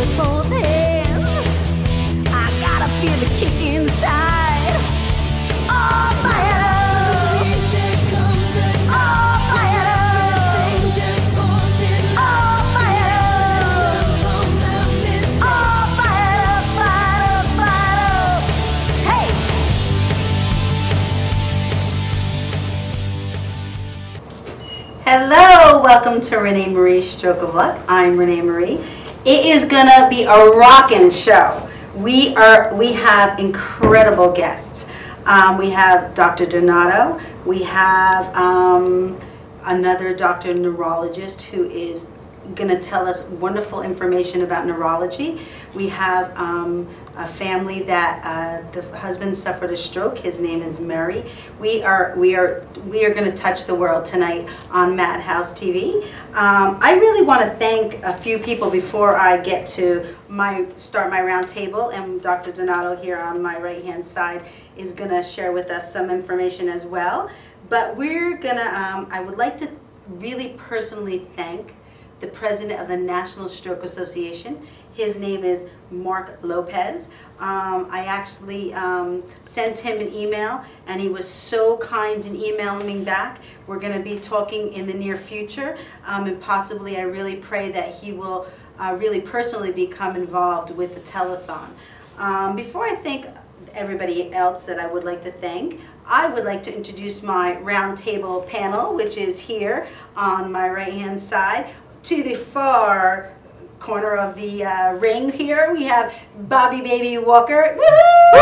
with both hands. I gotta feel the kick inside. Oh, fire up. Oh, fire up. Oh, fire up. Oh, fire up, fire up, fire up. Hey! Hello, welcome to Renee Marie's Stroke of Luck. I'm Renee Marie. It is gonna be a rockin' show. We have incredible guests. We have Dr. Donato. We have another doctor neurologist who is going to tell us wonderful information about neurology. We have a family that the husband suffered a stroke. His name is Mary. We are going to touch the world tonight on Madhouse TV. I really want to thank a few people before I get to start my round table, and Dr. Donato here on my right hand side is going to share with us some information as well. But we're going to, I would like to really personally thank the president of the National Stroke Association. His name is Mark Lopez. I actually sent him an email, and he was so kind in emailing me back. We're going to be talking in the near future, and possibly I really pray that he will really personally become involved with the telethon. Before I thank everybody else that I would like to thank, I would like to introduce my roundtable panel, which is here on my right-hand side. To the far corner of the ring here, we have Bobby Baby Walker. Woohoo!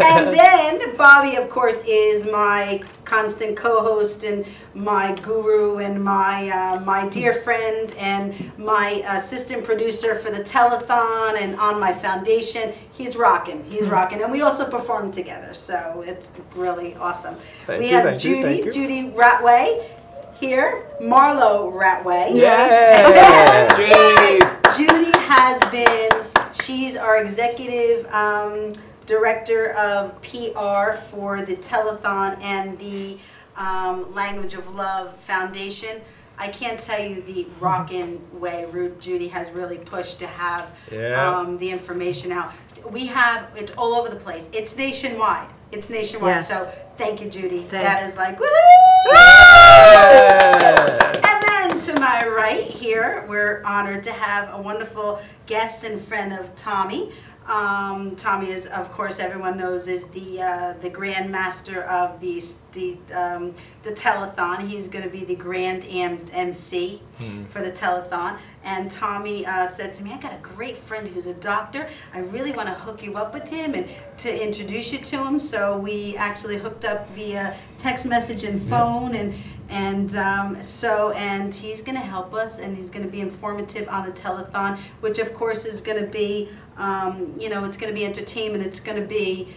And then Bobby, of course, is my constant co-host and my guru and my dear friend and my assistant producer for the telethon and on my foundation. He's rocking. He's rocking. And we also perform together, so it's really awesome. We have Judy Ratway here, Marlo Ratway. Yeah. Judy has been, she's our executive director of PR for the telethon and the Language of Love Foundation. I can't tell you the rockin' way Judy has really pushed to have the information out. It's all over the place. It's nationwide. It's nationwide. Yes. So thank you, Judy. That is like, woohoo! And then to my right here, we're honored to have a wonderful guest and friend of Tommy. Tommy is, of course, everyone knows, is the Grand Master of the telethon. He's going to be the Grand MC for the telethon. And Tommy said to me, I got a great friend who's a doctor. I really want to hook you up with him and to introduce you to him. So we actually hooked up via text message and phone, and he's going to help us, and he's going to be informative on the telethon, which of course is going to be, it's going to be entertainment, it's going to be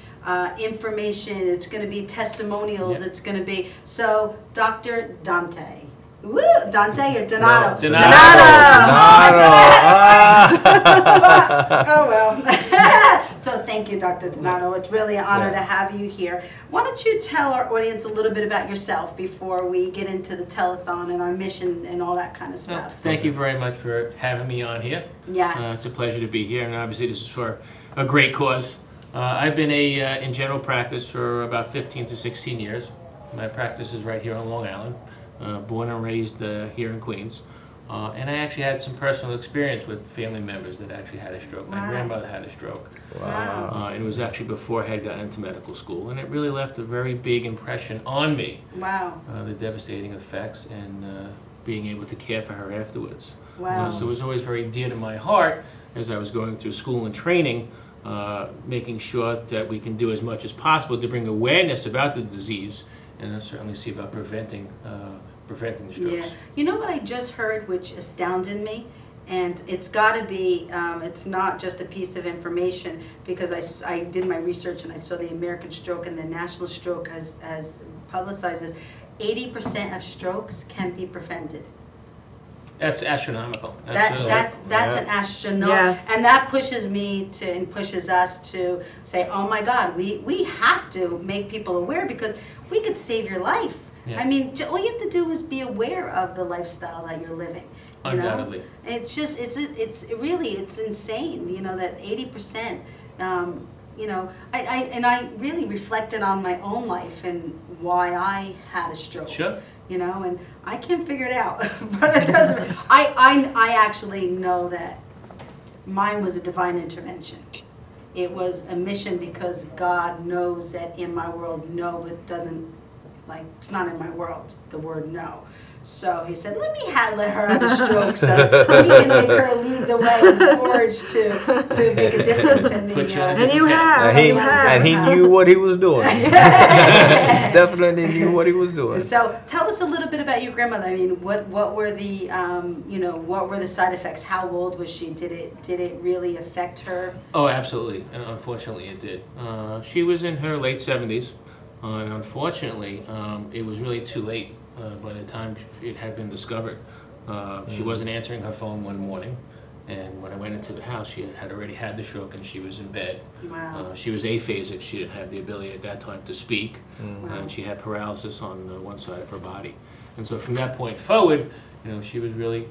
information, it's going to be testimonials, it's going to be, so Dr. Dante. Woo! Dante or Donato? No, Donato. Oh well. So thank you, Dr. Donato. It's really an honor to have you here. Why don't you tell our audience a little bit about yourself before we get into the telethon and our mission and all that kind of stuff? Well, thank you very much for having me on here. Yes. It's a pleasure to be here, and obviously this is for a great cause. I've been in general practice for about 15 to 16 years. My practice is right here on Long Island. Born and raised here in Queens. And I actually had some personal experience with family members that actually had a stroke. My grandmother had a stroke. Wow. And it was actually before I had gotten into medical school. And it really left a very big impression on me. Wow. The devastating effects and being able to care for her afterwards. Wow. So it was always very dear to my heart as I was going through school and training, making sure that we can do as much as possible to bring awareness about the disease, and then certainly see about preventing the strokes. Yeah. You know what I just heard, which astounded me? And it's got to be, it's not just a piece of information, because I did my research and I saw the American Stroke and the National Stroke has publicized this. 80% of strokes can be prevented. That's astronomical. That's an astronomical, yes. And that pushes me to, and pushes us to say, oh my God, we have to make people aware, because we could save your life. Yeah. I mean, all you have to do is be aware of the lifestyle that you're living. You Undoubtedly. know? It's just, it's really, it's insane, you know, that 80%, you know, I really reflected on my own life and why I had a stroke. Sure. You know, and I can't figure it out, but it doesn't, I actually know that mine was a divine intervention. It was a mission because God knows that in my world, no, it doesn't, like, it's not in my world, the word no. So he said, let her have a stroke so we can make her lead the way and forge to make a difference in the... And you have. And he knew what he was doing. He definitely knew what he was doing. So tell us a little bit about your grandmother. I mean, what were the, you know, what were the side effects? How old was she? Did it really affect her? Oh, absolutely. And unfortunately, it did. She was in her late 70s. And unfortunately, it was really too late. By the time it had been discovered, she wasn't answering her phone one morning, and when I went into the house, she had already had the stroke and she was in bed. Wow. She was aphasic. She didn't have the ability at that time to speak, Wow. and she had paralysis on one side of her body. And so from that point forward, you know, she was really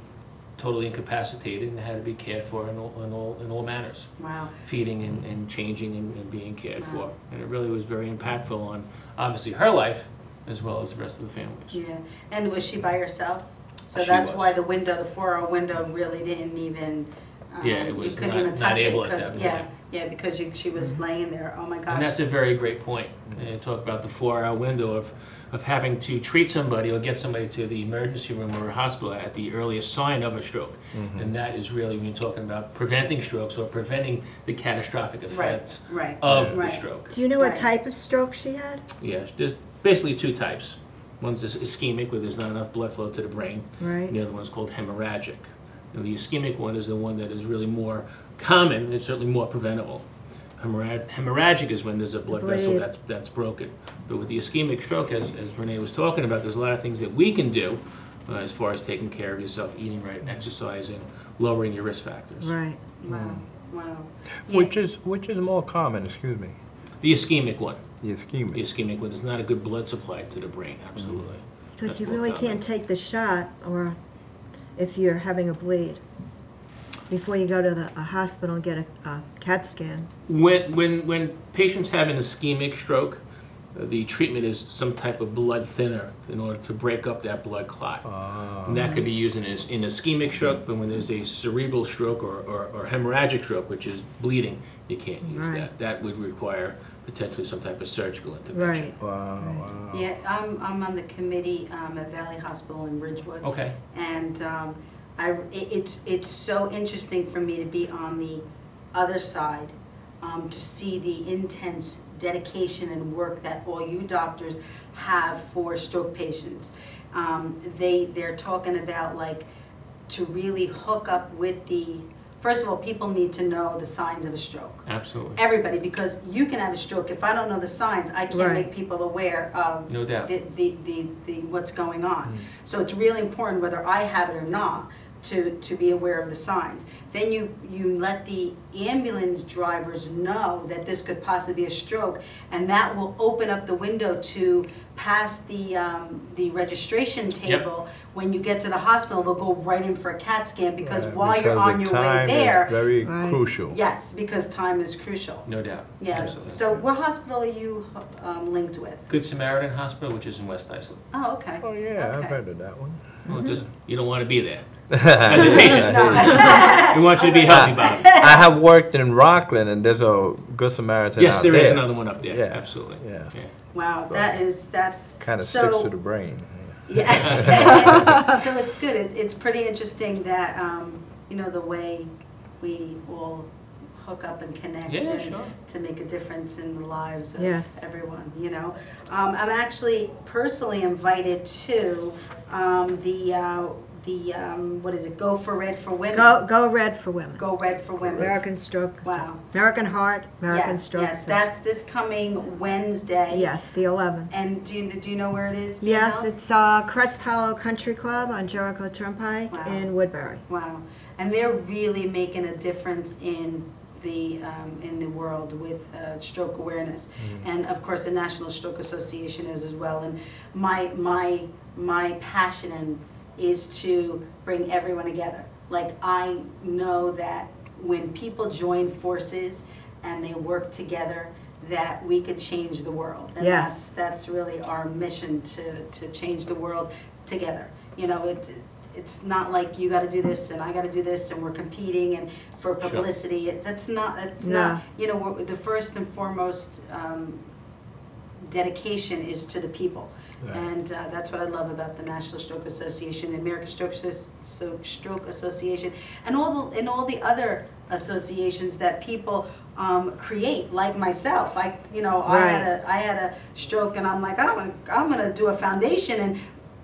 totally incapacitated and had to be cared for in all manners. Wow. Feeding and changing and being cared for. And it really was very impactful on, obviously, her life, as well as the rest of the families. Yeah, and was she by herself? So She that's was. why the window, the 4-hour window, really didn't even. Yeah, it was you couldn't not- even not touch able it at because that point. because she was laying there. Oh my gosh. And that's a very great point. And talk about the 4-hour window of having to treat somebody or get somebody to the emergency room or a hospital at the earliest sign of a stroke. And that is really when you're talking about preventing strokes or preventing the catastrophic effects right, of the right. stroke. Do you know what Right. type of stroke she had? Yes, there's basically two types. One's this ischemic, where there's not enough blood flow to the brain. Right. The other one's called hemorrhagic. And the ischemic one is the one that is really more common, it's certainly more preventable. Hemorrhagic is when there's a blood vessel that's broken. But with the ischemic stroke, as Renee was talking about, there's a lot of things that we can do as far as taking care of yourself, eating right, exercising, lowering your risk factors. Right. Wow. Wow. Yeah. Which is more common, excuse me? The ischemic one. The The ischemic. ischemic one, there's not a good blood supply to the brain, absolutely. Because That's you more really common. can't take the shot, or if you're having a bleed, before you go to a hospital and get a CAT scan. When patients have an ischemic stroke, the treatment is some type of blood thinner in order to break up that blood clot. And that could be used in ischemic stroke, but when there's a cerebral stroke or hemorrhagic stroke, which is bleeding, you can't use Right. that. That would require potentially some type of surgical intervention. Right. Wow. Yeah, I'm on the committee at Valley Hospital in Ridgewood. Okay. And it's so interesting for me to be on the other side, to see the intense dedication and work that all you doctors have for stroke patients. They're talking about, like, to really hook up with the, first of all, people need to know the signs of a stroke. Absolutely. Everybody, because you can have a stroke. If I don't know the signs, I can't Right. make people aware of No doubt. the what's going on. So it's really important, whether I have it or not, to be aware of the signs. Then you let the ambulance drivers know that this could possibly be a stroke, and that will open up the window to pass the registration table. When you get to the hospital, they'll go right in for a CAT scan, because while you're on your way there, Very Right. crucial. yes, because time is crucial. No doubt. Yeah. Absolutely. So what hospital are you linked with? Good Samaritan Hospital, which is in West Islip. Oh, okay. Oh, yeah, I've Okay. heard of that one. Well, just, you don't want to be there. As a patient, No. we want you to be healthy, Bob. I have worked in Rockland, and there's a Good Samaritan Yes, out there there. is another one up there. Yeah. Absolutely. Yeah. Wow, So- that's Kind of so, sticks to the brain. Yeah. So it's good. It's pretty interesting that the way we all hook up and connect Yeah, and sure. to make a difference in the lives of Yes. everyone. I'm actually personally invited to the what is it? Go for Red for Women. Go Red for Women. Go Red for Women. American Stroke. Wow. American Heart, American Yes, Stroke. yes, that's this coming Wednesday. Yes, the 11th. And do you know where it is? being Yes, held? it's Crest Hollow Country Club on Jericho Turnpike Wow. in Woodbury. Wow. And they're really making a difference in in the world with stroke awareness, and of course the National Stroke Association is as well. And my passion is to bring everyone together. Like, I know that when people join forces and they work together, that we could change the world. And Yes. that's really our mission, to change the world together. You know, it's not like you got to do this and I got to do this and we're competing and for publicity. That's not, not, you know, the first and foremost dedication is to the people. Right. And that's what I love about the National Stroke Association, the American Stroke Association, and all the other associations that people create, like myself. I had a stroke, and I'm like, I'm gonna do a foundation, and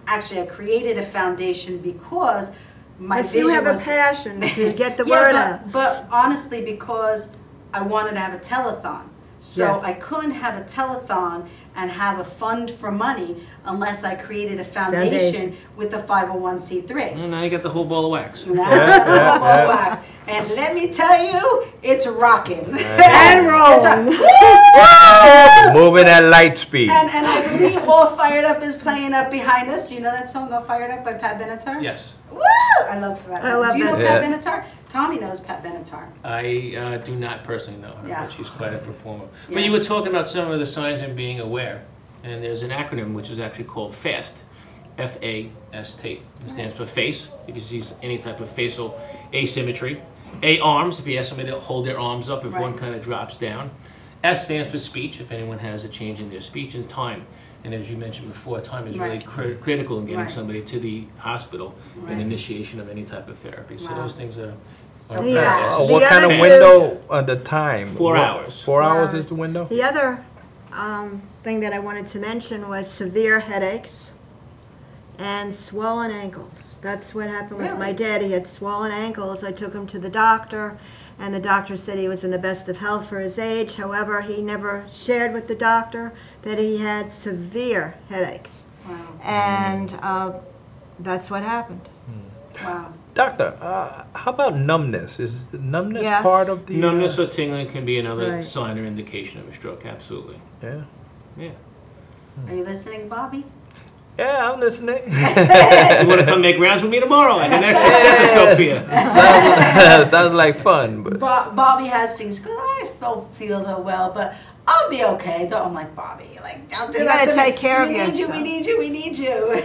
actually I created a foundation because my vision you have was a passion to get the word out. But honestly, because I wanted to have a telethon. So Yes. I couldn't have a telethon and have a fund for money unless I created a foundation with a 501c3. Well, now you got the whole ball of wax. Now I got the whole ball of wax. And let me tell you, it's rocking. And rolling. Moving at light speed. And I believe All Fired Up is playing up behind us. Do you know that song, All Fired Up by Pat Benatar? Yes. Woo! I love Pat. I love Do you know that. Pat Benatar? Tommy knows Pat Benatar. I do not personally know her, Yeah. but she's quite a performer. Yeah. But you were talking about some of the signs and being aware, and there's an acronym which is actually called FAST, F-A-S-T. It stands for face, if you see any type of facial asymmetry. A, arms, if you ask somebody to hold their arms up if one kind of drops down. S stands for speech, if anyone has a change in their speech, and time. And as you mentioned before, time is really critical in getting somebody to the hospital and initiation of any type of therapy. So those things are So what kind of other window on the time? 4 hours. 4 hours is the window? The other thing that I wanted to mention was severe headaches and swollen ankles. That's what happened with my dad. He had swollen ankles. I took him to the doctor, and the doctor said he was in the best of health for his age. However, he never shared with the doctor that he had severe headaches. Wow. And that's what happened. Wow. Doctor, how about numbness? Is numbness Yes. part of the... Numbness or tingling can be another Right. sign or indication of a stroke, absolutely. Yeah. Yeah. Are you listening, Bobby? Yeah, I'm listening. You want to come make rounds with me tomorrow? I can extra stethoscope for you. Sounds like fun, but... Bobby has things, because I don't feel that well, but I'll be okay. I'm like, Bobby, like, don't do You that gotta to me. take care of We need you, yourself. we need you, we need you.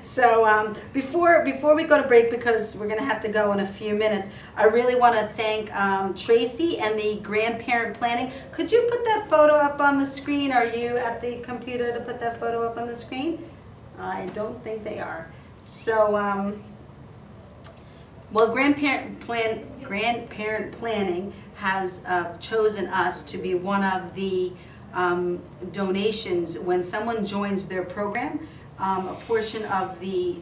So before we go to break, because we're going to have to go in a few minutes, I really want to thank Tracy and the grandparent planning. Could you put that photo up on the screen? Are you at the computer to put that photo up on the screen? I don't think they are. So, well, grandparent planning has chosen us to be one of the donations. When someone joins their program, a portion of the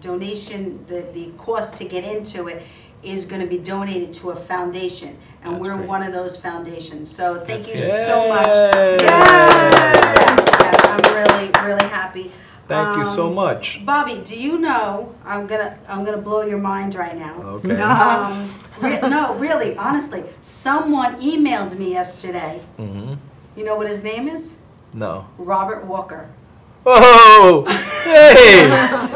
donation, the cost to get into it, is going to be donated to a foundation, and That's we're great. one of those foundations. So thank you That's so much. Yay. Yes, I'm really happy. Thank you so much. Bobby, do you know? I'm gonna blow your mind right now. Okay. No, really, honestly, someone emailed me yesterday. Mm-hmm. You know what his name is? No. Robert Walker. Oh! Hey!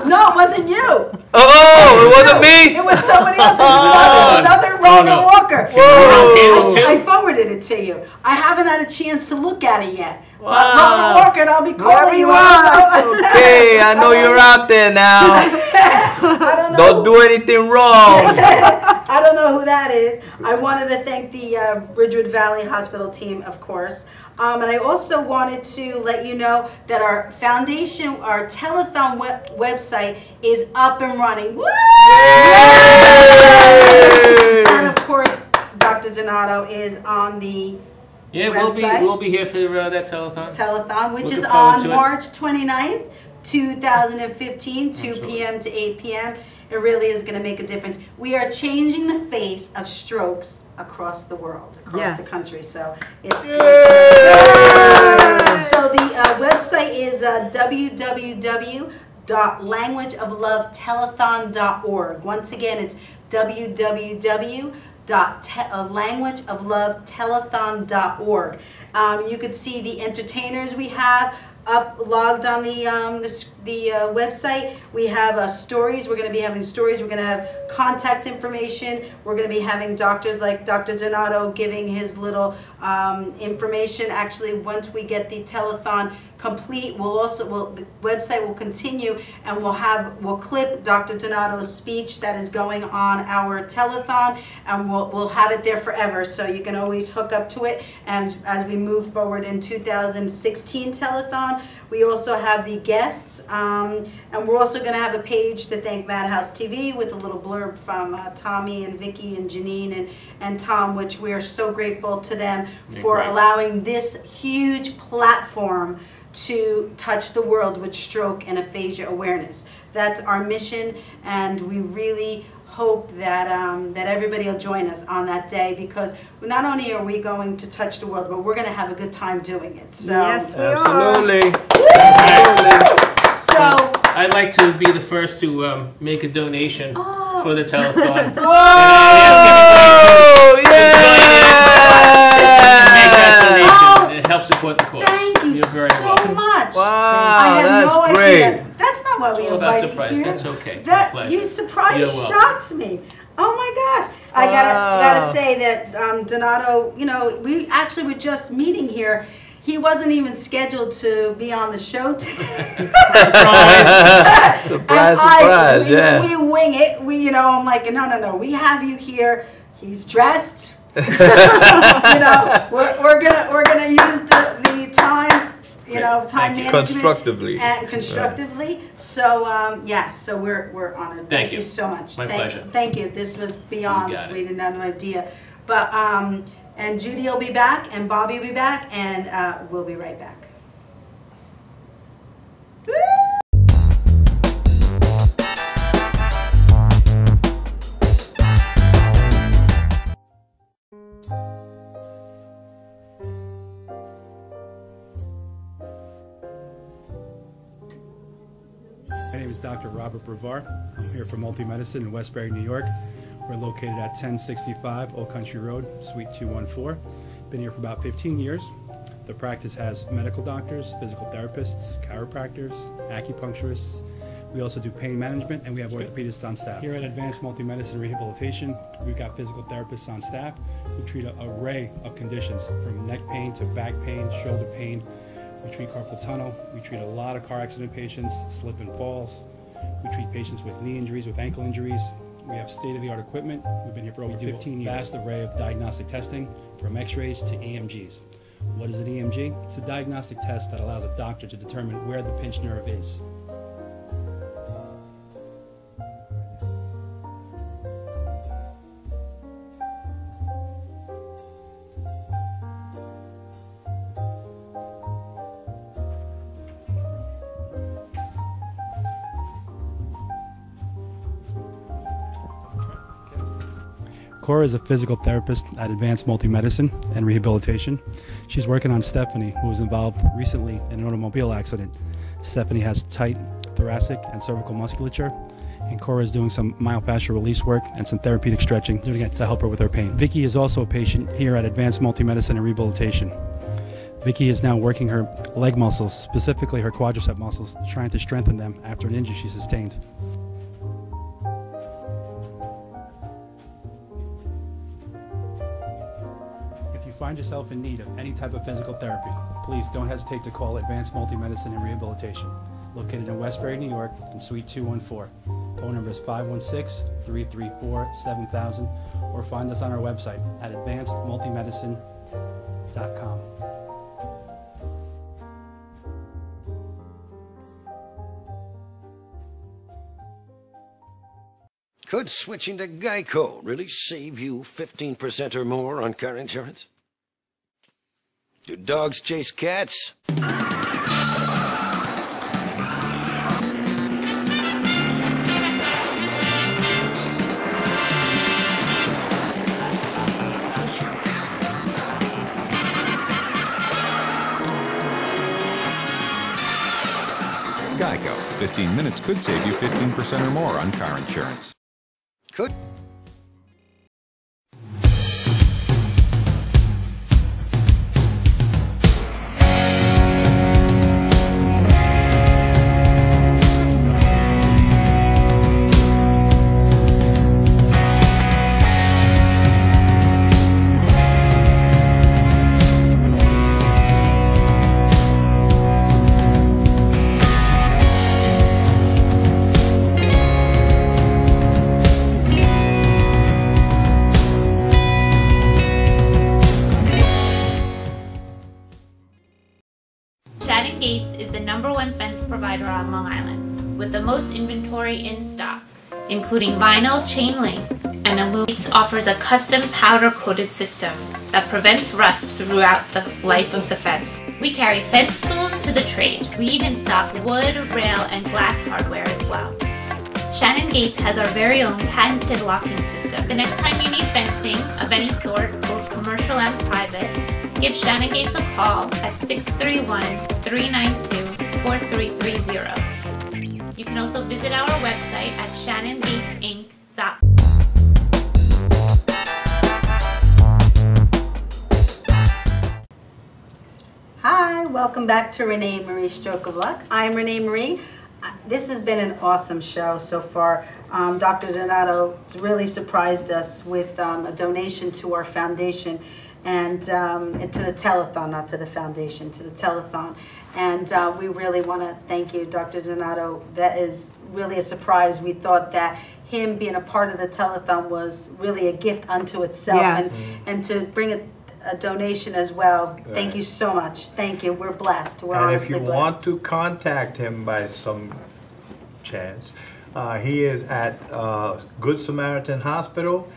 No, it wasn't you. Oh! It wasn't me? It was somebody else. It was another Robert no. Walker. Whoa. I forwarded it to you. I haven't had a chance to look at it yet. But Wow. Robert Walker, and I'll be calling Wherever you you out. Okay, I know you're out there now. I don't know. Don't do anything wrong. I don't know who that is. I wanted to thank the Ridgewood Valley Hospital team, of course. And I also wanted to let you know that our foundation, our telethon website is up and running. Woo! Yay! And of course, Dr. Donato is on the Yeah, website. we'll be here for that telethon. telethon, which Looking is forward on to it. March 29th, 2015, 2 Absolutely. p.m. to 8 p.m. It really is going to make a difference. We are changing the face of strokes across the world, across the country. So it's good. So the website is www.languageoflovetelethon.org. Once again, it's www.languageoflovetelethon.org. languageoflovetelethon.org. You could see the entertainers we have logged on the website. We have stories. We're going to be having stories. We're going to have contact information. We're going to be having doctors like Dr. Donato giving his little information. Actually, once we get the telethon complete, the website will continue, and we'll clip Dr. Donato's speech that is going on our telethon, and we'll have it there forever, so you can always hook up to it. And as we move forward in 2016 telethon, we also have the guests, and we're also going to have a page to thank Madhouse TV with a little blurb from Tommy and Vicky and Janine and Tom, which we are so grateful to them for allowing this huge platform to touch the world with stroke and aphasia awareness. That's our mission, and we really hope that that everybody will join us on that day, because not only are we going to touch the world, but we're going to have a good time doing it. So yes, we absolutely. So I'd like to be the first to make a donation for the telethon. Whoa! It helps support the cause. Thank you You're very so welcome. much. Wow, I had that's no great. idea. That's not what we Well, invited that's surprise. here. That's okay. It's my That pleasure. you surprised, You're welcome. shocked me. Oh my gosh! I gotta say that Donato. You know, we actually were just meeting here. He wasn't even scheduled to be on the show today. Surprise, and yeah. we wing it. I'm like, no. We have you here. He's dressed. We're gonna use the time. Time management constructively. And constructively. Right. So yes, so we're honored. Thank you So much. My pleasure. Thank you. This was beyond. We didn't have an idea, but and Judy will be back, and Bobby will be back, and we'll be right back. Woo! My name is Dr. Robert Brevard. I'm here for Multi-Medicine in Westbury, New York. We're located at 1065 Old Country Road, Suite 214. Been here for about 15 years. The practice has medical doctors, physical therapists, chiropractors, acupuncturists. We also do pain management, and we have orthopedists on staff. Here at Advanced Multi-Medicine Rehabilitation, we've got physical therapists on staff who treat an array of conditions, from neck pain to back pain, shoulder pain. We treat carpal tunnel. We treat a lot of car accident patients, slip and falls. We treat patients with knee injuries, with ankle injuries. We have state-of-the-art equipment. We've been here for over 15 years. Vast array of diagnostic testing, from x-rays to EMGs. What is an EMG? It's a diagnostic test that allows a doctor to determine where the pinched nerve is. Cora is a physical therapist at Advanced Multi-Medicine and Rehabilitation. She's working on Stephanie, who was involved recently in an automobile accident. Stephanie has tight thoracic and cervical musculature, and Cora is doing some myofascial release work and some therapeutic stretching doing it to help her with her pain. Vicky is also a patient here at Advanced Multi-Medicine and Rehabilitation. Vicky is now working her leg muscles, specifically her quadricep muscles, trying to strengthen them after an injury she sustained. If you find yourself in need of any type of physical therapy, please don't hesitate to call Advanced Multi-Medicine and Rehabilitation, located in Westbury, New York, in Suite 214. Phone number is 516-334-7000, or find us on our website at advancedmultimedicine.com. Could switching to Geico really save you 15% or more on car insurance? Do dogs chase cats? Geico. 15 minutes could save you 15% or more on car insurance. Could. with the most inventory in stock, including vinyl chain link, and Illuminates offers a custom powder-coated system that prevents rust throughout the life of the fence. We carry fence tools to the trade. We even stock wood, rail, and glass hardware as well. Shannon Gates has our very own patented locking system. The next time you need fencing of any sort, both commercial and private, give Shannon Gates a call at 631-392-4330. You can also visit our website at shannongatesinc.com. Hi, welcome back to Renee Marie Stroke of Luck. I'm Renee Marie. This has been an awesome show so far. Dr. Donato really surprised us with a donation to our foundation and to the telethon, not to the foundation, to the telethon. And we really want to thank you, Dr. Donato. That is really a surprise. We thought that him being a part of the telethon was really a gift unto itself. Yes. And to bring a donation as well. Right. Thank you so much. Thank you. We're blessed. We're And if honestly you blessed. want to contact him by some chance, he is at Good Samaritan Hospital,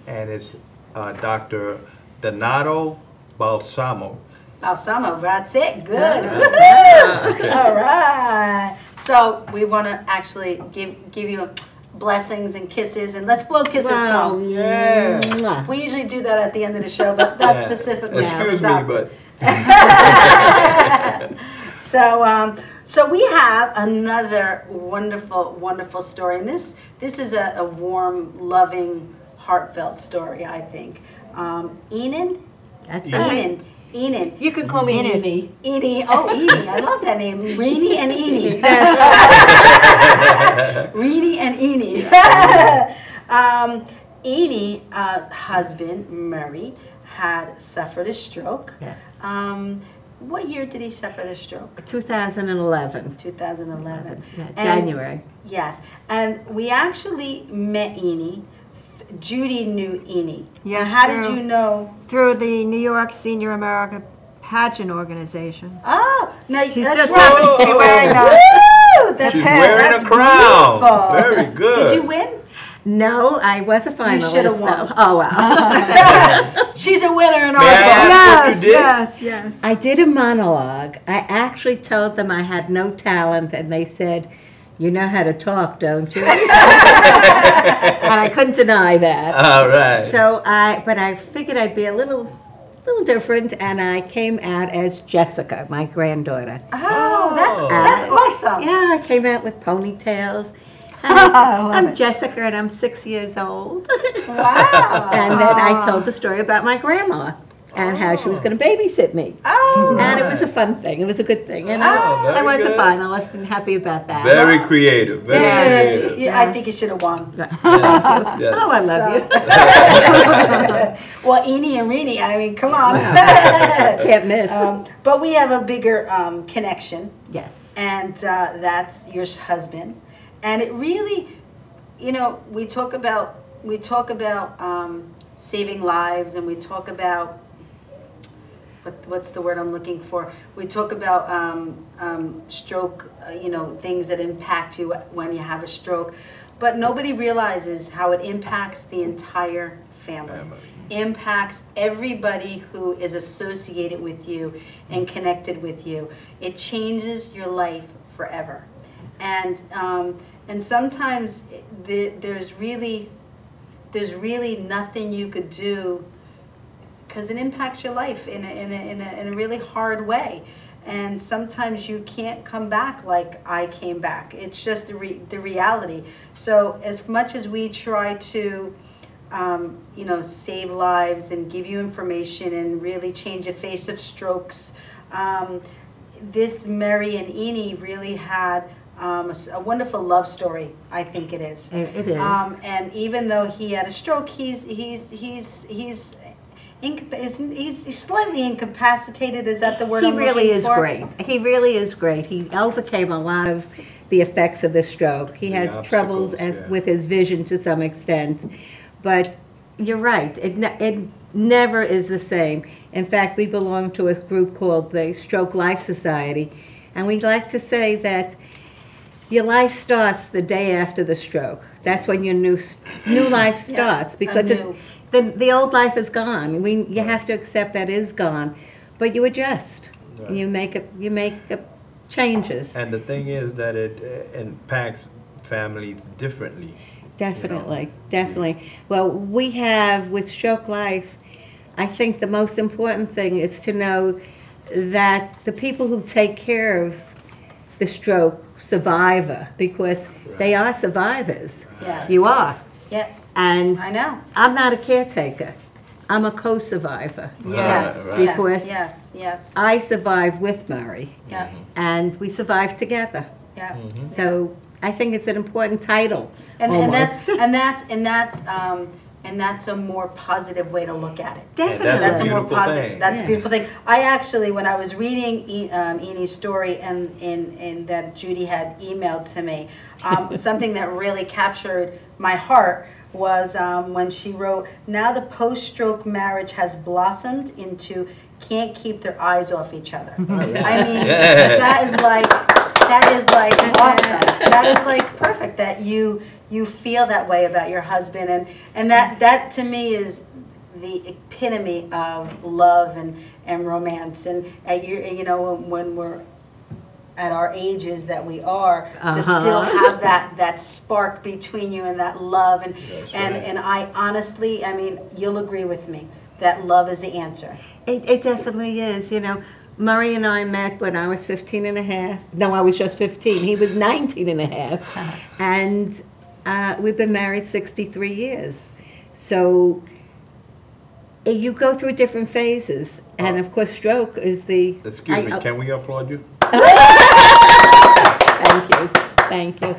and it's Dr. Donato Balsamo. Balsamo, that's it. Good. Okay. All right. So we want to actually give you blessings and kisses, and let's blow kisses, Tom. Yeah. We usually do that at the end of the show, but that's Yeah. specifically for Excuse the me, doctor. but So we have another wonderful story, and this is a warm, loving, heartfelt story, I think. Enid? That's Enid. Enid. You could call me Enid. Enid. Oh, Enid. I love that name. Reenie and Enid. Reenie and Enid. Enid's husband, Murray, had suffered a stroke. Yes. What year did he suffer the stroke? 2011. 2011. Yeah, And- January. Yes. And we actually met Enid. Judy knew Enid. Yes, How did through- you know? Through the New York Senior America Pageant Organization. Oh, no, He that's just right. happens to be wearing that. Woo! That's she's him. wearing That's a crown. beautiful. Very good. Did you win? No, I was a finalist. should've won. though. Oh, wow. She's a winner in our May I book. ask what you did? Yes. I did a monologue. I actually told them I had no talent, and they said, "You know how to talk, don't you?" And I couldn't deny that. All right. So but I figured I'd be a little different, and I came out as Jessica, my granddaughter. Oh, that's Oh. awesome. Yeah, I came out with ponytails. And I'm Jessica, and I'm 6 years old. Wow. And then I told the story about my grandma and how she was going to babysit me. Oh. And it was a fun thing. It was a good thing. And very I was good. a finalist and happy about that. Very creative. Very creative. I think you should have won. Yes. Oh, I love you. Well, Enid and Reenie, I mean, come on. Can't miss. But we have a bigger connection, Yes. and that's your husband. And it really, you know, we talk about saving lives, and we talk about what's the word I'm looking for? We talk about stroke, you know, things that impact you when you have a stroke, but nobody realizes how it impacts the entire family. Impacts everybody who is associated with you and connected with you. It changes your life forever. And sometimes there's really nothing you could do, because it impacts your life in a really hard way. And sometimes you can't come back like I came back. It's just the reality. So as much as we try to you know, save lives and give you information and really change the face of strokes, this Mary and Enid really had a wonderful love story. I think it is. It is. And even though he had a stroke, he's slightly incapacitated. Is that the word He I'm really looking is for? great. He really is great. He overcame a lot of the effects of the stroke. He has troubles obstacles, yeah. with his vision to some extent. But you're right. It never is the same. In fact, we belong to a group called the Stroke Life Society, and we like to say that your life starts the day after the stroke. That's when your new life starts, because it's the old life is gone. You have to accept that is gone, but you adjust. Right. You make changes. And the thing is that it impacts families differently. Definitely, definitely. Well, we have with Stroke Life, I think the most important thing is to know that the people who take care of the stroke survivor, because they are survivors. Yes. You are. Yes. And I know. I'm not a caretaker. I'm a co-survivor. Yes. Right. Because yes. I survived with Murray, Yeah. and we survived together. Yeah. So I think it's an important title. And almost. that's a more positive way to look at it. Definitely. That's a more beautiful positive. thing. That's a beautiful thing. I actually, when I was reading Enid's story and that Judy had emailed to me, something that really captured my heart was when she wrote, "Now the post-stroke marriage has blossomed into can't keep their eyes off each other." I mean, that is like awesome. That is like perfect. That you feel that way about your husband, and that to me is the epitome of love and romance. And you know, when we're at our ages that we are, to still have that spark between you and that love, and I honestly, I mean, you'll agree with me that love is the answer. It definitely is. You know, Murray and I met when I was 15 and a half. No, I was just 15. He was 19 and a half. And we've been married 63 years. So you go through different phases. And of course, stroke is the... Excuse me, can we applaud you? Thank you.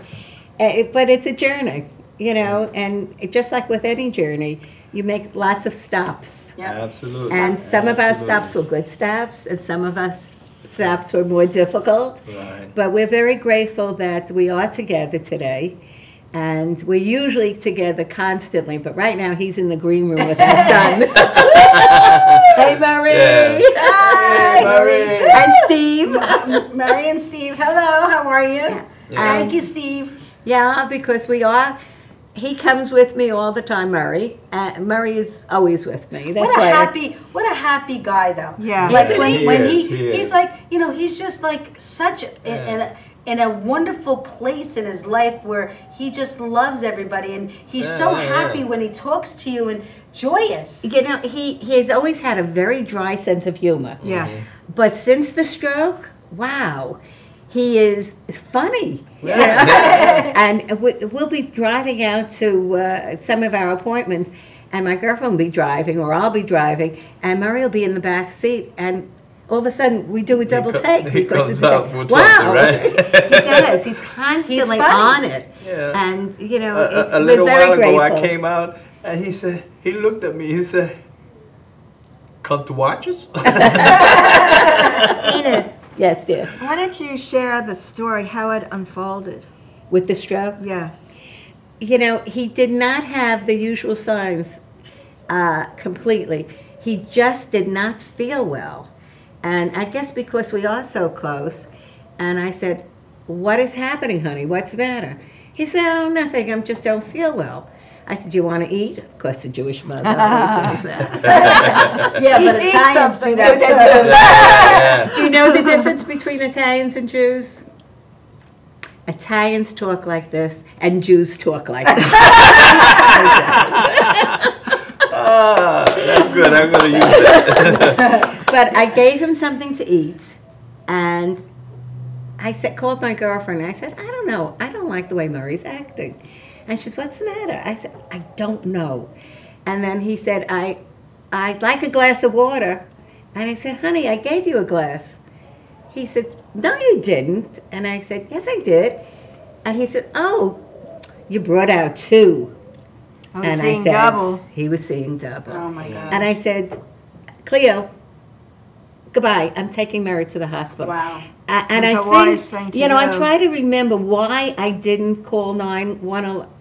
But it's a journey, you know, and just like with any journey, you make lots of stops. Yeah. Absolutely. And some of our stops were good stops, and some of our stops were more difficult. Right. But we're very grateful that we are together today. And we're usually together constantly, but right now he's in the green room with our son. Hey, Murray! Yeah. Hi! Hey, Murray! And Steve! Murray and Steve, hello, how are you? Yeah. Thank you, Steve. Yeah, because he comes with me all the time, Murray. Murray is always with me. That's What a happy guy, though. Yeah. Like when He he's like, you know, he's just like such in a wonderful place in his life where he just loves everybody, and he's so happy when he talks to you and joyous. You know, he has always had a very dry sense of humor. Yeah. But since the stroke, wow, he is funny. And we'll be driving out to some of our appointments, and my girlfriend will be driving, or I'll be driving, and Murray will be in the back seat, and all of a sudden we do a double take because wow, right? He does. He's constantly on it, and you know, a we're little very while grateful. ago, I came out and he looked at me. He said, "Come to watch us." Enid, Yes, dear. why don't you share the story, how it unfolded? With the stroke, Yes. you know, he did not have the usual signs completely. He just did not feel well. And I guess because we are so close, and I said, "What is happening, honey? What's the matter?" He said, "Oh, nothing. I just don't feel well." I said, "Do you want to eat?" Of course, the Jewish mother always says that. Yeah, but Eat Italians something. do that too. Do you know the difference between Italians and Jews? Italians talk like this, and Jews talk like this. That's good. I'm going to use that. But I gave him something to eat, and I called my girlfriend, and I said, "I don't know. I don't like the way Murray's acting." And she said, "What's the matter?" I said, "I don't know." And then he said, I'd like a glass of water. And I said, "Honey, I gave you a glass." He said, "No, you didn't." And I said, "Yes, I did." And he said, "Oh, you brought out two." I was And seeing I said, double. He was seeing double. Oh my God. And I said, "Cleo, goodbye. I'm taking Murray to the hospital." Wow. And It's I a wise thing think, to you know, I do. try to remember why I didn't call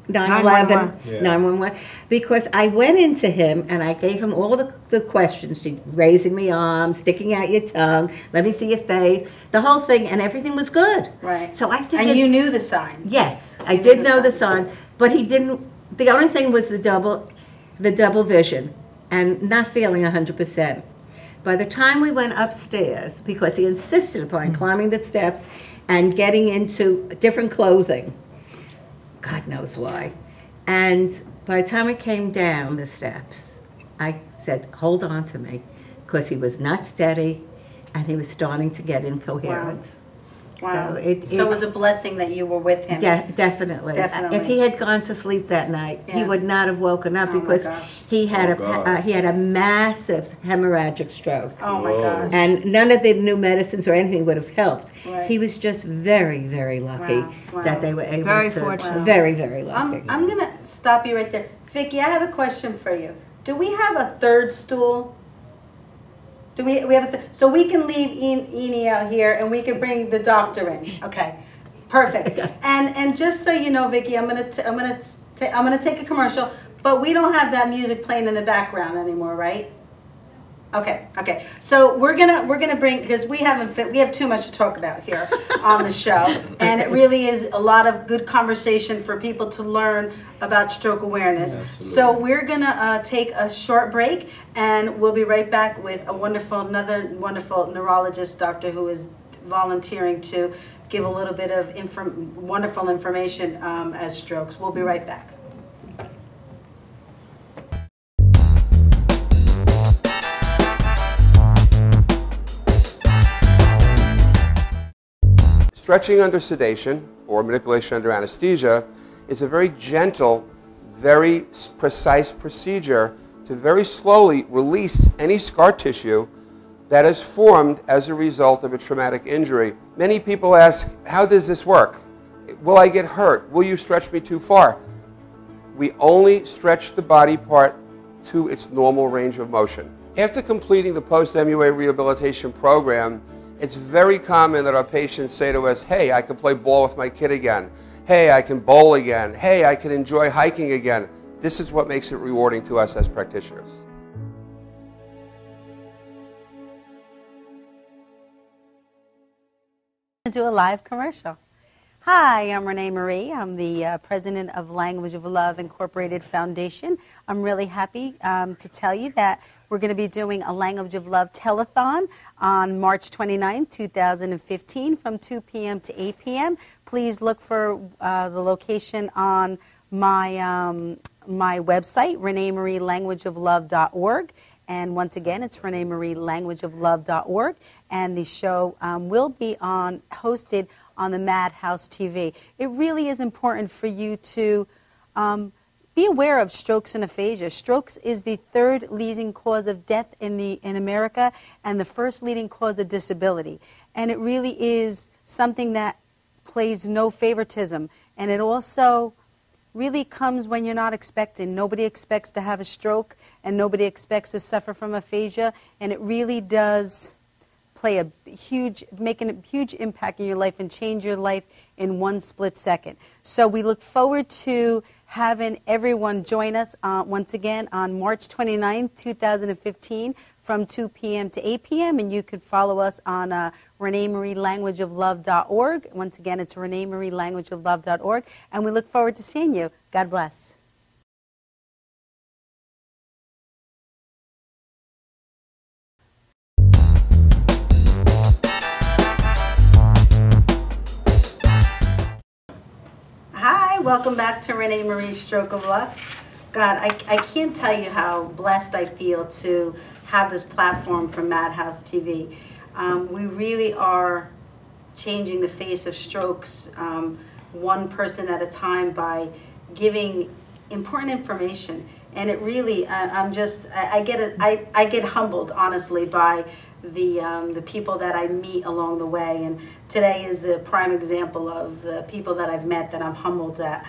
911, 911. 911, because I went into him and I gave him all the questions, raising the arm, sticking out your tongue, let me see your face, the whole thing, and everything was good. Right. So I figured, And you knew the signs. yes, I You did knew know the signs. sign, but he didn't. The only thing was the double vision, and not feeling 100%. By the time we went upstairs, because he insisted upon climbing the steps and getting into different clothing, God knows why. And by the time I came down the steps, I said, hold on to me, because he was not steady and he was starting to get incoherent. Wow. So it was a blessing that you were with him. Definitely. Definitely. If he had gone to sleep that night, he Yeah. would not have woken up Oh my because gosh. he had Oh, he had a massive hemorrhagic stroke. Oh my Whoa. gosh. And none of the new medicines or anything would have helped. Right. He was just very, very lucky Wow, wow. that they were able Very to. fortunate. Very, very lucky. I'm going to stop you right there. Vicki, I have a question for you. Do we have a third stool? Do we have so we can leave Eni out here and we can bring the doctor in. Okay. Perfect. And just so you know, Vicki, I'm going to take a commercial, but we don't have that music playing in the background anymore, right? Okay, okay. So we're gonna bring, because we have too much to talk about here on the show, and it really is a lot of good conversation for people to learn about stroke awareness. Absolutely. So we're gonna take a short break, and we'll be right back with another wonderful neurologist doctor who is volunteering to give a little bit of wonderful information as strokes. We'll be right back. Stretching under sedation or manipulation under anesthesia is a very gentle, very precise procedure to very slowly release any scar tissue that is formed as a result of a traumatic injury. Many people ask, how does this work? Will I get hurt? Will you stretch me too far? We only stretch the body part to its normal range of motion. After completing the post-MUA rehabilitation program, it's very common that our patients say to us, hey, I can play ball with my kid again. Hey, I can bowl again. Hey, I can enjoy hiking again. This is what makes it rewarding to us as practitioners. Do a live commercial. Hi, I'm Renee Marie. I'm the president of Language of Love Incorporated Foundation. I'm really happy to tell you that we're going to be doing a Language of Love telethon on March 29, 2015 from 2 p.m. to 8 p.m. Please look for the location on my website, reneemarielanguageoflove.org. And once again, it's reneemarielanguageoflove.org. And the show will be hosted on the madhousetv. It really is important for you to be aware of strokes and aphasia. Strokes is the third leading cause of death in America and the first leading cause of disability. And it really is something that plays no favoritism. And it also really comes when you're not expecting. Nobody expects to have a stroke and nobody expects to suffer from aphasia. And it really does make a huge impact in your life and change your life in one split second. So we look forward to having everyone join us once again on March 29, 2015 from 2 p.m. to 8 p.m. And you can follow us on reneemarielanguageoflove.org. Once again, it's reneemarielanguageoflove.org. And we look forward to seeing you. God bless. Hi, welcome back to Renee Marie's Stroke of Luck. God, I can't tell you how blessed I feel to have this platform from Madhouse TV. We really are changing the face of strokes one person at a time by giving important information. And it really, I get humbled, honestly, by the people that I meet along the way. And today is a prime example of the people that I've met that I'm humbled at.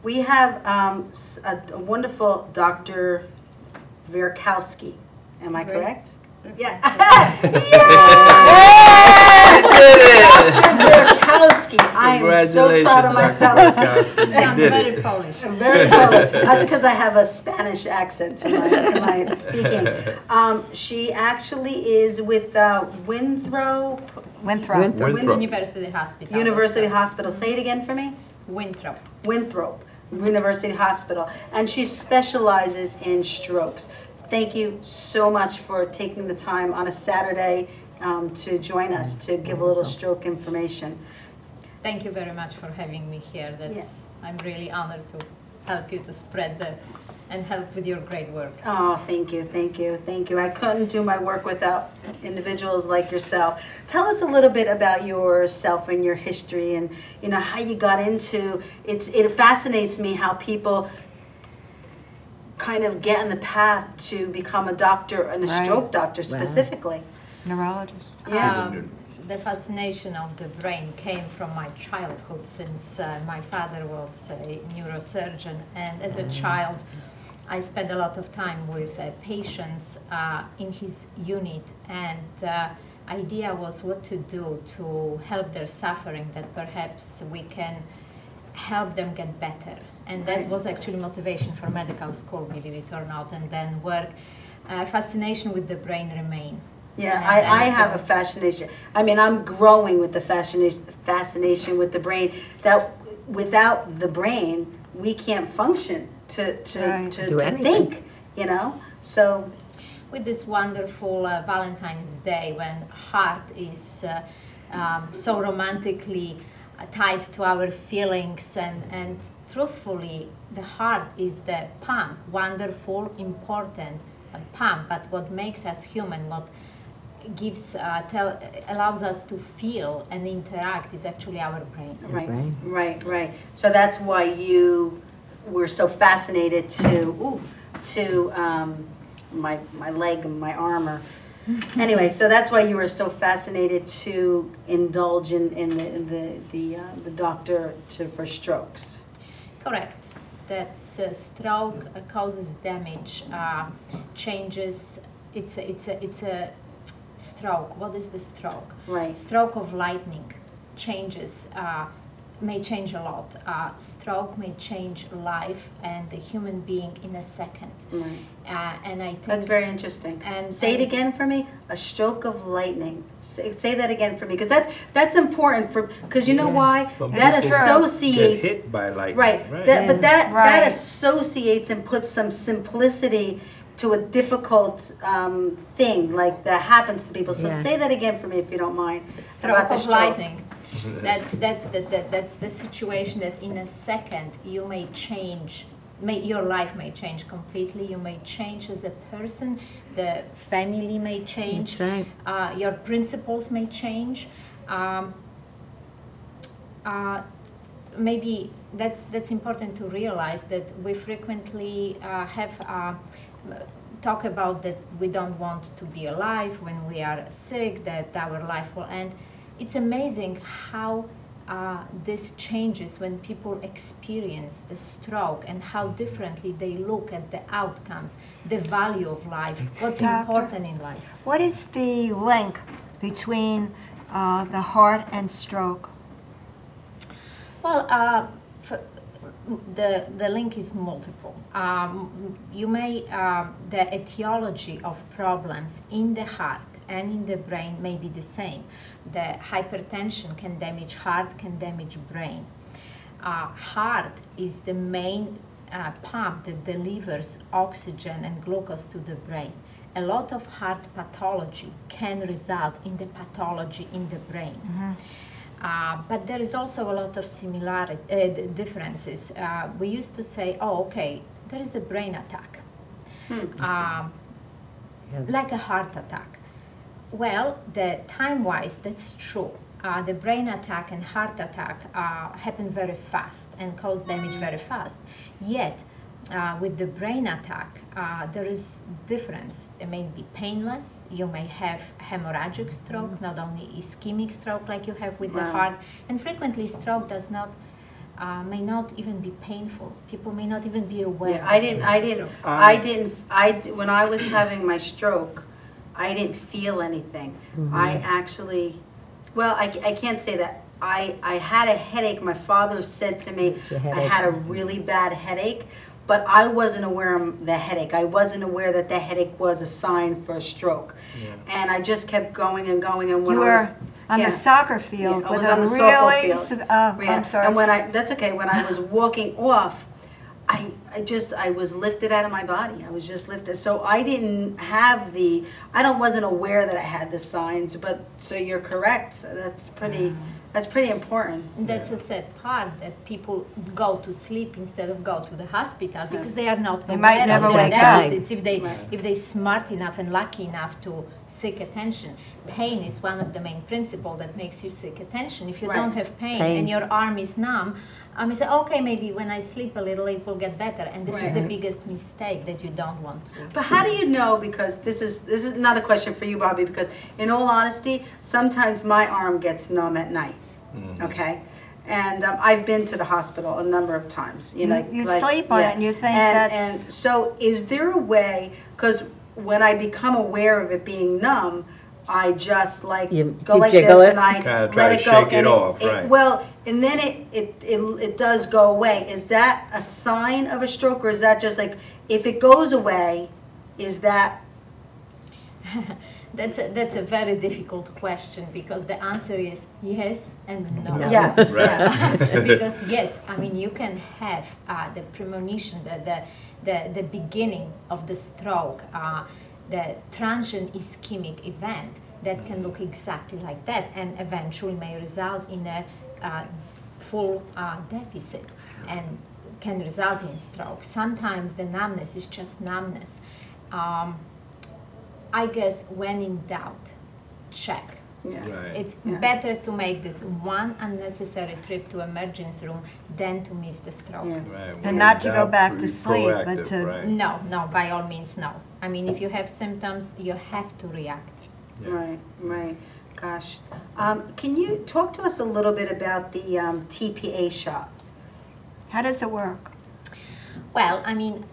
We have a wonderful Dr. Verkowski. Am I correct? Yeah. Yeah! Dr. Madhousetv. I am so proud of myself. Sounds very Polish. Very Polish. That's because I have a Spanish accent to my speaking. She actually is with Winthrop University Hospital. University Hospital. Say it again for me. Winthrop. Winthrop University Hospital, and she specializes in strokes. Thank you so much for taking the time on a Saturday to join us to give a little stroke information. Thank you very much for having me here. I'm really honored to help you to spread and help with your great work. Oh, thank you, thank you, thank you. I couldn't do my work without individuals like yourself. Tell us a little bit about yourself and your history, and how you got into it. It fascinates me how people kind of get in the path to become a doctor and a stroke doctor specifically. Neurologist. Yeah. The fascination of the brain came from my childhood, since my father was a neurosurgeon, and as a child I spent a lot of time with patients in his unit, and the idea was what to do to help their suffering, that perhaps we can help them get better. And that was actually motivation for medical school, believe it or not, and then work. Fascination with the brain remain. Yeah, I have a fascination. I mean, I'm growing with the fascination with the brain, that without the brain, we can't function to think, so. With this wonderful Valentine's Day, when heart is so romantically tied to our feelings, and truthfully, the heart is the pump, wonderful, important pump, but what makes us human, what gives, allows us to feel and interact is actually our brain. Right. So that's why you were so fascinated to my leg and my arm. Anyway, so that's why you were so fascinated to indulge in the doctor for strokes. Correct. That stroke causes damage, changes. It's a stroke. What is the stroke? Right. Stroke of lightning changes. May change a lot. Stroke may change life and the human being in a second. Right. And I think that's very interesting. And say it again for me. A stroke of lightning. Say that again for me, because that's important because you know why? That associates. Get hit by lightning. Right. But that associates and puts some simplicity to a difficult thing like that happens to people. So say that again for me, if you don't mind. Stroke of lightning. That's the situation that in a second you may change. Your life may change completely. You may change as a person. The family may change. That's right. Your principles may change. Maybe that's important to realize, that we frequently talk about that we don't want to be alive when we are sick, that our life will end. It's amazing how this changes when people experience the stroke, and how differently they look at the outcomes, the value of life, what's important in life. What is the link between the heart and stroke? Well, the link is multiple. You may, the etiology of problems in the heart and in the brain may be the same. The hypertension can damage heart, can damage brain. Heart is the main pump that delivers oxygen and glucose to the brain. A lot of heart pathology can result in the pathology in the brain. But there is also a lot of differences. We used to say, oh, okay, there is a brain attack, like a heart attack. Well, time-wise, that's true. The brain attack and heart attack happen very fast and cause damage very fast. Yet, with the brain attack, there is difference. It may be painless. You may have hemorrhagic stroke, not only ischemic stroke like you have with the heart. And frequently, stroke does not, may not even be painful. People may not even be aware. Yeah, when I was having my stroke, I didn't feel anything. I actually, well, I can't say that I had a headache. My father said to me, your I headache. had a really bad headache, but I wasn't aware of the headache. I wasn't aware that the headache was a sign for a stroke. And I just kept going and going. And when You I were was on the soccer field I with was a on the softball really, field. I'm sorry. And when that's okay. When I was walking off, I was lifted out of my body. I was just lifted. So I didn't have wasn't aware that I had the signs, but so you're correct. So that's pretty important. And that's a sad part, that people go to sleep instead of go to the hospital because they are not They might aware never of their wake up. deficits. If they smart enough and lucky enough to seek attention. Pain is one of the main principles that makes you seek attention. If you Right. don't have pain and your arm is numb, you say, okay, maybe when I sleep a little, it will get better. And this is the biggest mistake that you don't want to. But how do you know, because this is not a question for you, Bobby, because in all honesty, sometimes my arm gets numb at night, okay? And I've been to the hospital a number of times. You sleep on it and you think that's... And so is there a way, because when I become aware of it being numb, I just go like jiggle this it? and I Kinda let try it to go. shake it off, right. Well, and then it does go away. Is that a sign of a stroke, or is that just like, if it goes away, is that... That's a very difficult question because the answer is yes and no. Yes, Right. yes. Because yes, I mean you can have the premonition, the beginning of the stroke, the transient ischemic event that can look exactly like that and eventually may result in a full deficit and can result in stroke. Sometimes the numbness is just numbness. I guess when in doubt, check. Yeah. Right. It's better to make this one unnecessary trip to emergency room than to miss the stroke. Right. And not to go Without back to be sleep, but proactive, to... right. No, by all means, no. I mean, if you have symptoms, you have to react. Right, right. Gosh. Can you talk to us a little bit about the TPA shot? How does it work? Well, I mean,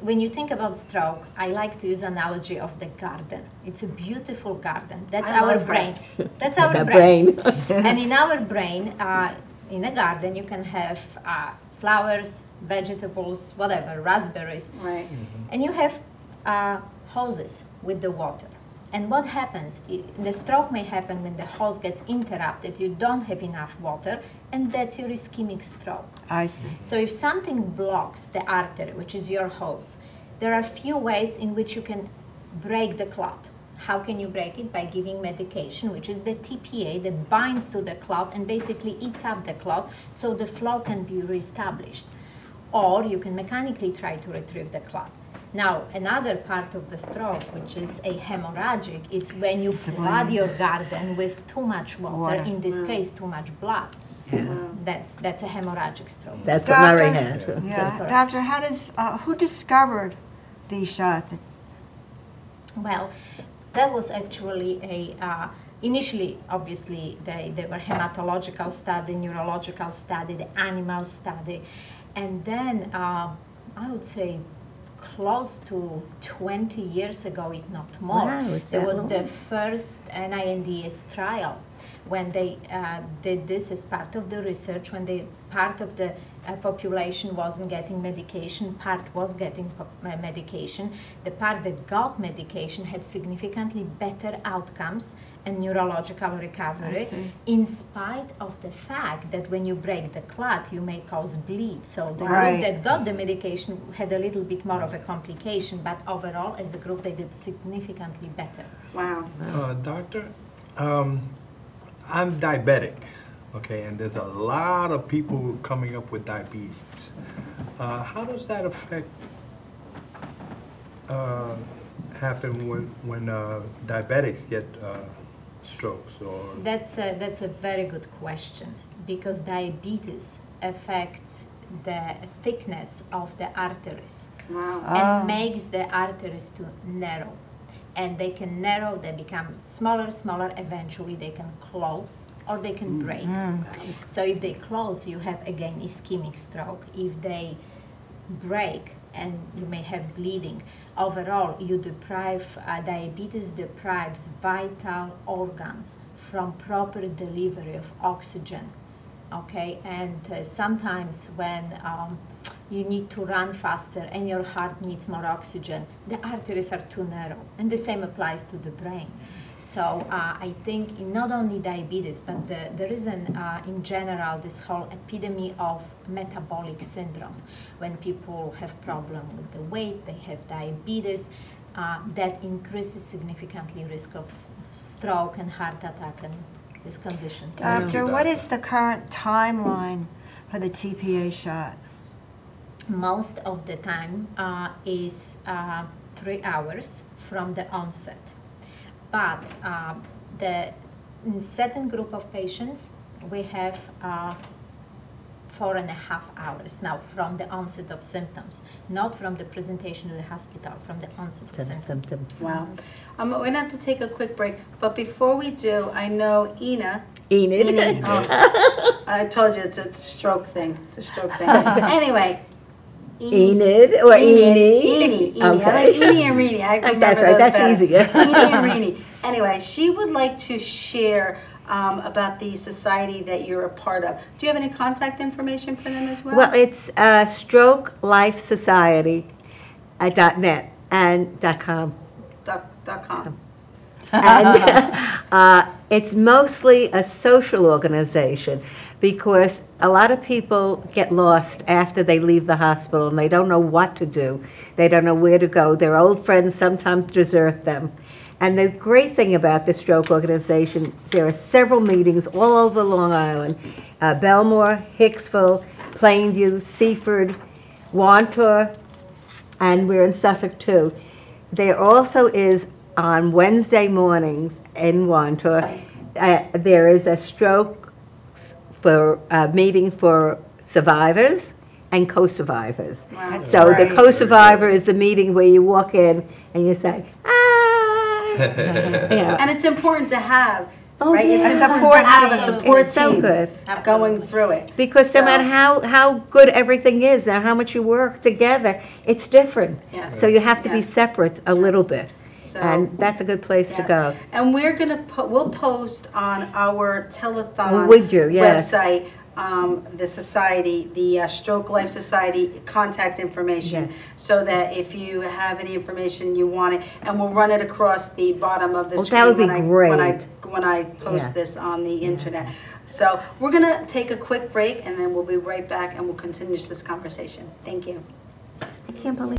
when you think about stroke, I like to use analogy of the garden. It's a beautiful garden. That's I our love brain. that. That's our brain. And in our brain, in a garden, you can have flowers, vegetables, whatever, raspberries. Right. And you have hoses with the water. And what happens, the stroke may happen when the hose gets interrupted, you don't have enough water, and that's your ischemic stroke. I see. So if something blocks the artery, which is your hose, there are few ways in which you can break the clot. How can you break it? By giving medication, which is the TPA that binds to the clot and basically eats up the clot so the flow can be reestablished. Or you can mechanically try to retrieve the clot. Now, another part of the stroke, which is a hemorrhagic, it's when you flood your garden with too much water, in this case, too much blood. That's a hemorrhagic stroke. That's what Murray had. Yeah, Doctor, how does, who discovered the shot? Well, that was actually initially, obviously, they were hematological study, neurological study, the animal study, and then I would say close to 20 years ago, if not more, Wow, there was the first NINDS trial when they did this as part of the research, when part of the population wasn't getting medication, part was getting medication. The part that got medication had significantly better outcomes and neurological recovery, in spite of the fact that when you break the clot, you may cause bleed. So the group that got the medication had a little bit more of a complication, but overall, as a group, they did significantly better. Wow. Doctor, I'm diabetic, okay, and there's a lot of people coming up with diabetes. How does that affect, happen when diabetics get strokes? Or That's a very good question, because diabetes affects the thickness of the arteries and makes the arteries to narrow. And they can narrow, they become smaller, eventually they can close or they can break. So if they close, you have again ischemic stroke. If they break and you may have bleeding. Overall, you deprive, diabetes deprives vital organs from proper delivery of oxygen. Okay, and sometimes when you need to run faster and your heart needs more oxygen, the arteries are too narrow, and the same applies to the brain. So I think in not only diabetes, but there is in general this whole epidemic of metabolic syndrome. When people have problem with the weight, they have diabetes, that increases significantly risk of stroke and heart attack and these conditions. Doctor, what is the current timeline for the TPA shot? Most of the time is 3 hours from the onset. But in certain group of patients, we have 4.5 hours now from the onset of symptoms, not from the presentation to the hospital, from the onset of symptoms. Wow. We're going to have to take a quick break, but before we do, I know Enid. I told you it's a stroke thing. It's a stroke thing. Anyway. Enid or Enid? Enid. Okay. I like Enid and Rini. I remember that's right. those That's better. easier. Enid and Rini. Anyway, she would like to share about the society that you're a part of. Do you have any contact information for them as well? Well, it's Stroke Life Society .net and .com. .com. And it's mostly a social organization because a lot of people get lost after they leave the hospital and they don't know what to do. They don't know where to go. Their old friends sometimes desert them. And the great thing about the stroke organization, there are several meetings all over Long Island, Belmore, Hicksville, Plainview, Seaford, Wantor, and we're in Suffolk too. There also is on Wednesday mornings in Wantor, there is a stroke meeting for survivors and co-survivors. Wow. So the co-survivor is the meeting where you walk in and you say, yeah. And it's important to have, Oh, right? yeah. It's A important to have a support It's so team good. going through it. Because no So- matter how good everything is and how much you work together, it's different. Yes. So you have to be Yes. separate a little bit. So- And that's a good place to Yes. go. And we're gonna we'll post on our telethon We do, yes. website the society, the Stroke Life Society contact information, Yes. so that if you have any information you want it, and we'll run it across the bottom of the Oh, screen that would be when I post Yeah. this on the internet. So we're gonna take a quick break, and then we'll be right back, and we'll continue this conversation. Thank you. I can't believe.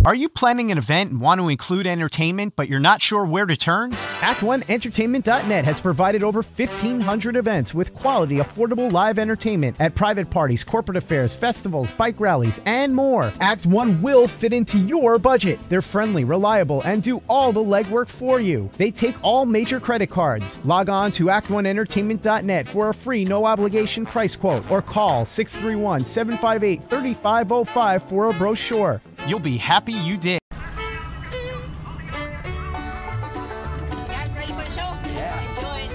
Are you planning an event and want to include entertainment, but you're not sure where to turn? Act1Entertainment.net has provided over 1,500 events with quality, affordable live entertainment at private parties, corporate affairs, festivals, bike rallies, and more. Act 1 will fit into your budget. They're friendly, reliable, and do all the legwork for you. They take all major credit cards. Log on to Act1Entertainment.net for a free, no-obligation price quote, or call 631-758-3505 for a brochure. You'll be happy you did. Guys, ready for the show? Yeah. Enjoy.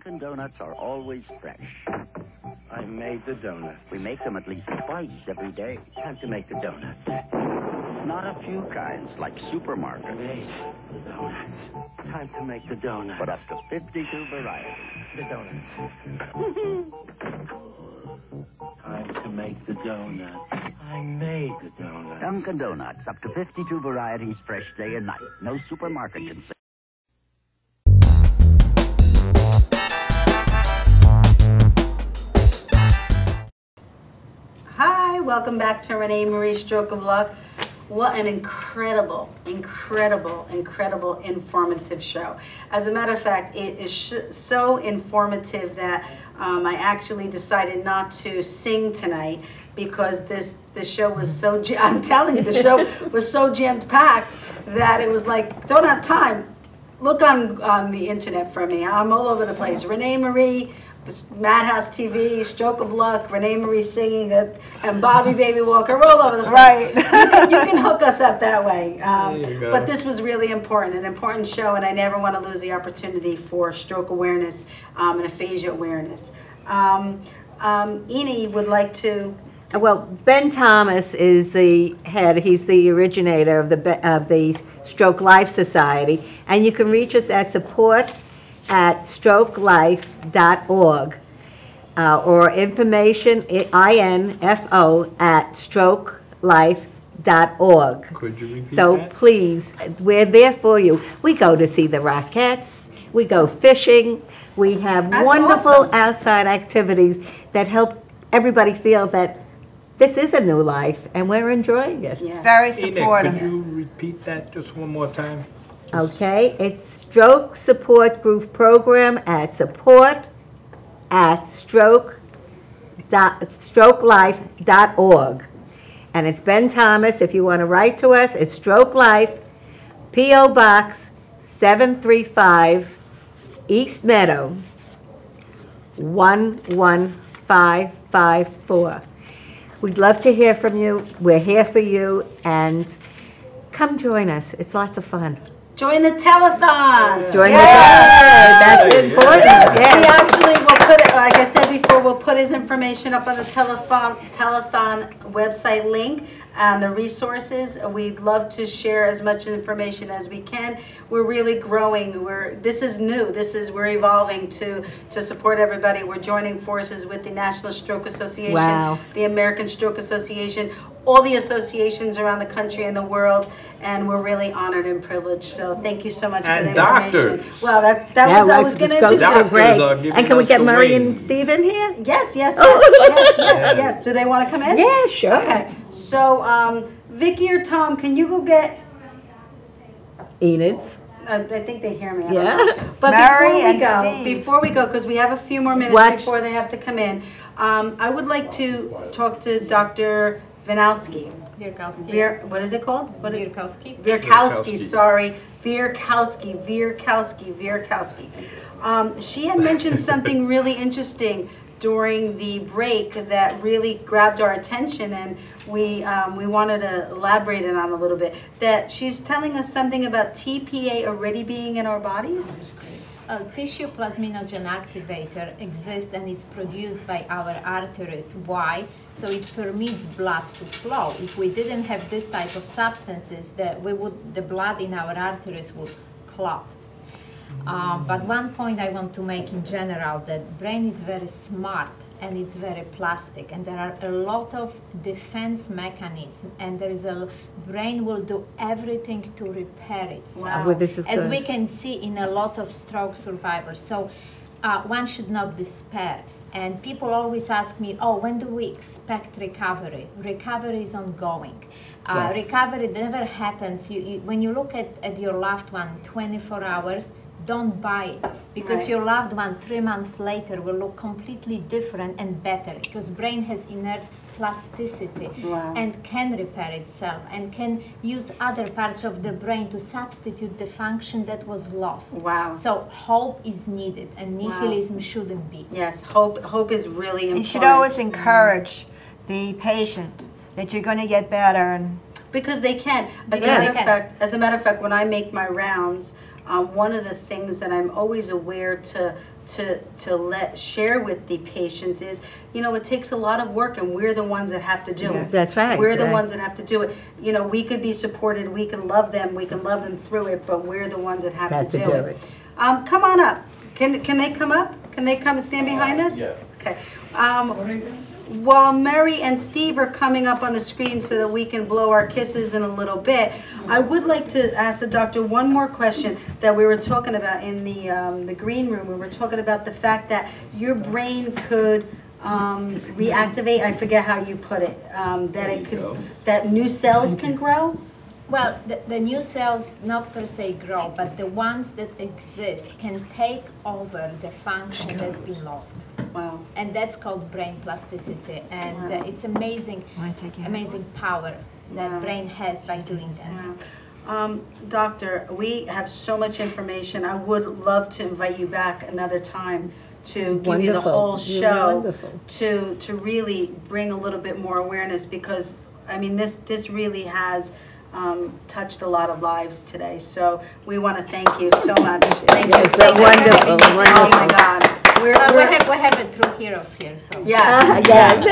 Dunkin' Donuts are always fresh. I made the donuts. We make them at least twice every day. Time to make the donuts. Not a few kinds, like supermarket. Made the donuts. Time to make the donuts. But up to 52 varieties. The donuts. Time to make the donuts. I made the donuts. Dunkin' Donuts, up to 52 varieties, fresh day and night. No supermarket can say. Hi, welcome back to Renee Marie Stroke of Luck. What an incredible, incredible, incredible informative show. As a matter of fact, it is so informative that I actually decided not to sing tonight because the show was so, I'm telling you, the show was so jammed-packed that it was like, don't have time. Look on the internet for me. I'm all over the place. Renee Marie, Madhouse TV, Stroke of Luck, Renee Marie singing, and Bobby Baby Walker, all over the place. Right. You can hook us up that way. But this was really important, an important show, and I never want to lose the opportunity for stroke awareness and aphasia awareness. Eni would like to... Well, Ben Thomas is the head. He's the originator of the Stroke Life Society, and you can reach us at support@strokelife.org or information, info@strokelife.org. Could you repeat So that? please, we're there for you. We go to see the Rockettes, we go fishing, we have That's wonderful awesome. outside activities that help everybody feel that this is a new life and we're enjoying it. It's very Enoch, supportive. could you repeat that just one more time? Okay, it's Stroke Support Group Program at support@strokelife.org. And it's Ben Thomas. If you want to write to us, it's Stroke Life, P.O. Box 735, East Meadow, 11554. We'd love to hear from you. We're here for you, and come join us. It's lots of fun. Join the telethon. Join the telethon. That's important. We Yes. actually will put it, like I said before, we'll put his information up on the telethon website link and the resources. We'd love to share as much information as we can. We're really growing. This is new. We're evolving to support everybody. We're joining forces with the National Stroke Association, Wow. the American Stroke Association, all the associations around the country and the world, and we're really honored and privileged. So thank you so much for the information. Doctors. Well, that was I was going to introduce. So great. Doctors are And can we giving get us the Murray and wings. Steve in here? Yes, yes, Oh. yes. Do they want to come in? Yeah, sure. Okay. So, Vicky or Tom, can you go get? Enid's. I think they hear me. I Yeah. don't know. But Mary and Steve. before we go, because we have a few more minutes What? before they have to come in, I would like to talk to Dr. Vinowski. Virkowski. What is it called? Virkowski. Virkowski, sorry. Virkowski. She had mentioned something really interesting during the break that really grabbed our attention, and we wanted to elaborate it on a little bit. That she's telling us something about TPA already being in our bodies? Tissue plasminogen activator exists and it's produced by our arteries. Why? So it permits blood to flow. If we didn't have this type of substances, the blood in our arteries would clot. But one point I want to make in general, that brain is very smart and it's very plastic, and there are a lot of defense mechanisms, and brain will do everything to repair itself. Wow. Well, this is as good. we can see in a lot of stroke survivors. So one should not despair. And people always ask me, oh, when do we expect recovery? Recovery is ongoing. Yes. Recovery never happens. When you look at your loved one 24 hours, don't buy it, because Right. your loved one 3 months later will look completely different and better, because brain has inert plasticity. Wow. And can repair itself and can use other parts of the brain to substitute the function that was lost. Wow. So hope is needed, and nihilism shouldn't be. Yes, hope is really important. You should always encourage the patient that you're going to get better. And Because they can. As a Yeah, matter they of can. fact, when I make my rounds, one of the things that I'm always aware to share with the patients is, you know, it takes a lot of work, and we're the ones that have to do it. That's right. We're the ones that have to do it. You know, we could be supported, we can love them through it, but we're the ones that have to do it. Come on up. Can they come up? Can they come and stand behind us? Yeah. Okay. While Mary and Steve are coming up on the screen so that we can blow our kisses in a little bit, I would like to ask the doctor one more question that we were talking about in the green room. We were talking about the fact that your brain could reactivate. I forget how you put it. That new cells can grow. Well, the new cells not per se grow, but the ones that exist can take over the function that's been lost. Wow. And that's called brain plasticity. And it's amazing power that brain has by doing that. Doctor, we have so much information. I would love to invite you back another time to give you the whole show, to really bring a little bit more awareness, because, I mean, this really has touched a lot of lives today. So we want to thank you so much. Thank you so much. Wonderful, wonderful. Oh my God. We have it through heroes here. So. Yes. Yes.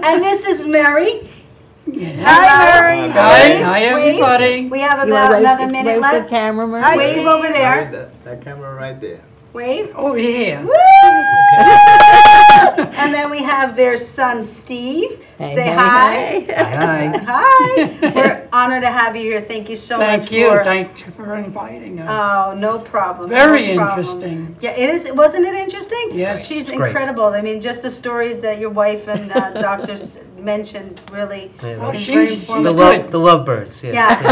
And this is Mary. Yeah. Hi, Mary. Hi, everybody. We have about another minute left. Wave the camera, Mary. Wave over there. That camera right there. Wave. Oh, yeah. Woo! And then we have their son, Steve. Hey, Say hey, hi. hey. Hi. Hi. We're honored to have you here. Thank you so much. Thank you. Thank you for inviting us. Oh, no problem. Very no problem. interesting. Yeah, it is. Wasn't it interesting? Yes. She's It's great. incredible. I mean, just the stories that your wife and doctors mentioned really. Oh, is very she's informative. good. The lovebirds, yeah. Yes.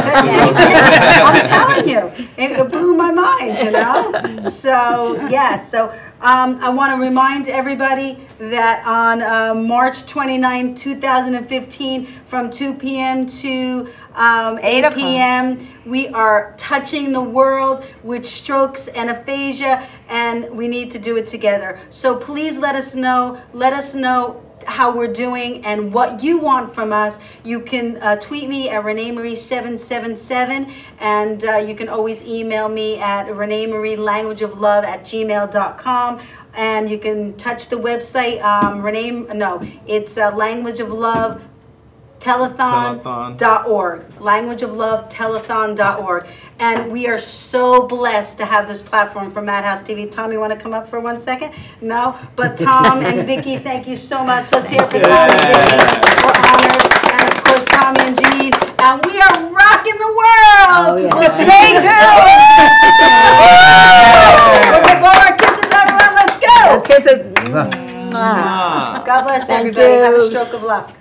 I'm telling you, it blew my mind, you know? So, yes. So, I want to remind everybody that on March 29, 2015, from 2 p.m. to 8 p.m., we are touching the world with strokes and aphasia, and we need to do it together. So please let us know. Let us know how we're doing and what you want from us. You can tweet me at ReneeMarie777, and you can always email me at ReneeMarieLanguageOfLove@gmail.com, and you can touch the website. It's Language of Love telethon.org, languageoflove.telethon.org. And we are so blessed to have this platform for Madhouse TV. Tom, you want to come up for 1 second? No? But Tom and Vicki, thank you so much. Let's hear it for Tom and Vicki. We're honored. And of course, Tommy and Jean. And we are rocking the world. Oh, yeah. We'll stay tuned. We're going to blow our kisses, everyone. Let's go. Kisses. God bless Thank everybody. you. Have a stroke of luck.